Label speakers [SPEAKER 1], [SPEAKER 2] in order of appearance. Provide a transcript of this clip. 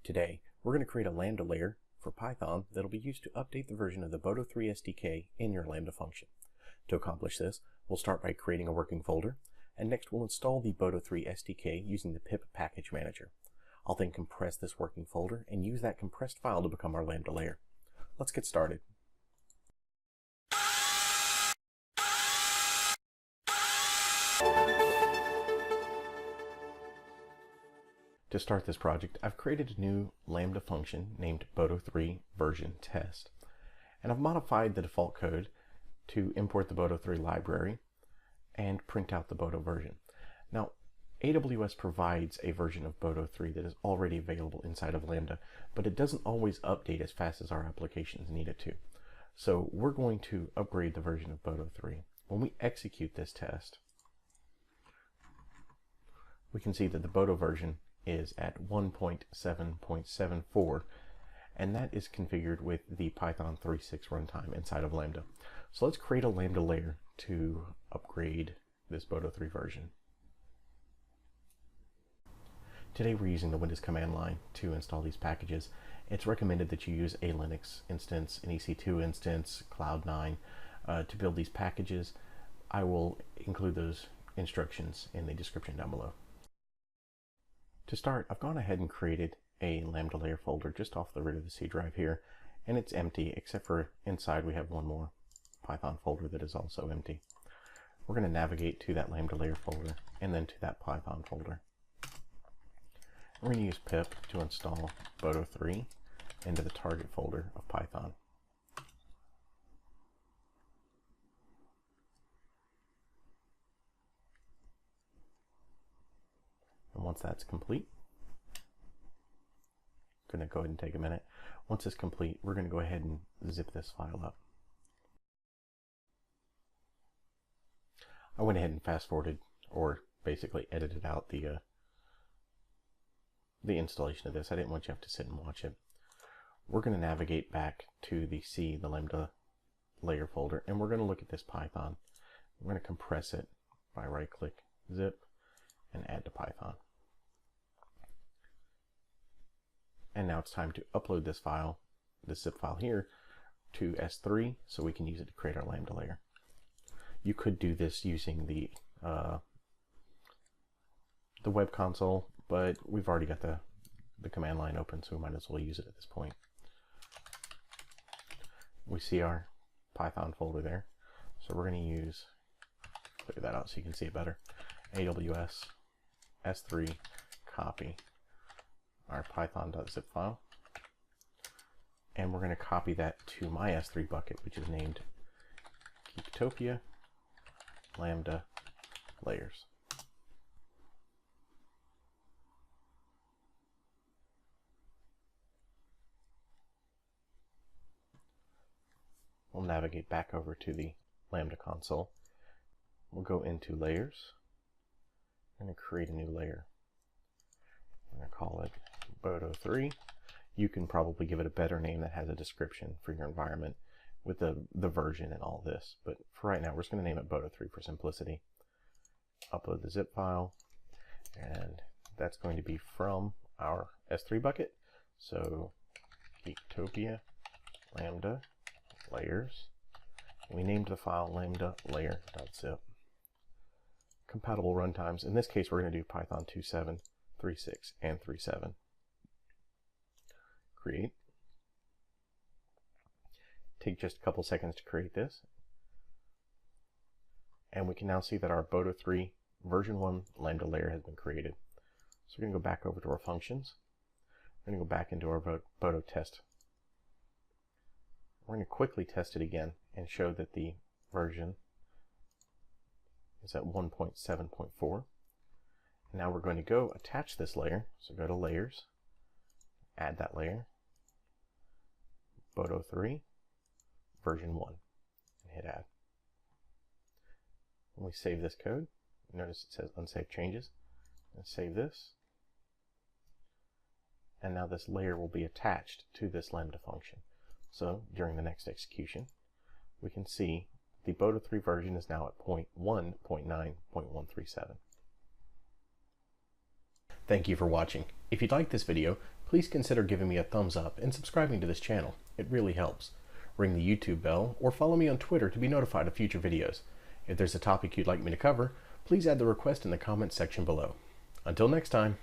[SPEAKER 1] Today, we're going to create a Lambda layer for Python that will be used to update the version of the Boto3 SDK in your Lambda function. To accomplish this, we'll start by creating a working folder, and next we'll install the Boto3 SDK using the pip package manager. I'll then compress this working folder and use that compressed file to become our Lambda layer. Let's get started. To start this project, I've created a new Lambda function named Boto3 version test. And I've modified the default code to import the Boto3 library and print out the Boto version. Now, AWS provides a version of Boto3 that is already available inside of Lambda, but it doesn't always update as fast as our applications need it to. So we're going to upgrade the version of Boto3. When we execute this test, we can see that the Boto version is at 1.7.74, and that is configured with the Python 3.6 runtime inside of Lambda. So let's create a Lambda layer to upgrade this Boto3 version. Today we're using the Windows command line to install these packages. It's recommended that you use a Linux instance, an EC2 instance, Cloud9 to build these packages. I will include those instructions in the description down below. To start, I've gone ahead and created a Lambda layer folder just off the rid of the C drive here, and it's empty except for inside we have one more Python folder that is also empty. We're going to navigate to that Lambda layer folder and then to that Python folder. We're going to use pip to install Boto3 into the target folder of Python. And once that's complete, I'm going to go ahead and take a minute. Once it's complete, we're going to go ahead and zip this file up. I went ahead and fast forwarded, or basically edited out the installation of this. I didn't want you to have to sit and watch it. We're going to navigate back to the Lambda layer folder, and we're going to look at this Python. We're going to compress it by right-click, zip, and add to Python. And now it's time to upload this file, this zip file here, to S3 so we can use it to create our Lambda layer. You could do this using the web console, but we've already got the command line open, so we might as well use it at this point. We see our Python folder there, so we're going to use, clear that out so you can see it better, AWS S3 copy our python.zip file, and we're going to copy that to my S3 bucket, which is named Geektopia Lambda Layers. We'll navigate back over to the Lambda console. We'll go into Layers. I'm going to create a new layer. I'm going to call it Boto3. You can probably give it a better name that has a description for your environment with the version and all this. But for right now, we're just going to name it Boto3 for simplicity. Upload the zip file, and that's going to be from our S3 bucket. So Geektopia Lambda Layers. We named the file Lambda Layer.zip. Compatible runtimes. In this case, we're going to do Python 2.7, 3.6, and 3.7. Create. Take just a couple seconds to create this. And we can now see that our Boto3 version 1 Lambda layer has been created. So we're going to go back over to our functions. We're going to go back into our Boto test. We're going to quickly test it again and show that the version is at 1.7.4. Now we're going to go attach this layer. So go to Layers, add that layer, Boto3 version 1, and hit add. When we save this code, notice it says unsaved changes. Let's save this. And now this layer will be attached to this Lambda function. So during the next execution, we can see the Boto3 version is now at 0.1.9.137. Thank you for watching. If you liked this video, please consider giving me a thumbs up and subscribing to this channel. It really helps. Ring the YouTube bell or follow me on Twitter to be notified of future videos. If there's a topic you'd like me to cover, please add the request in the comments section below. Until next time.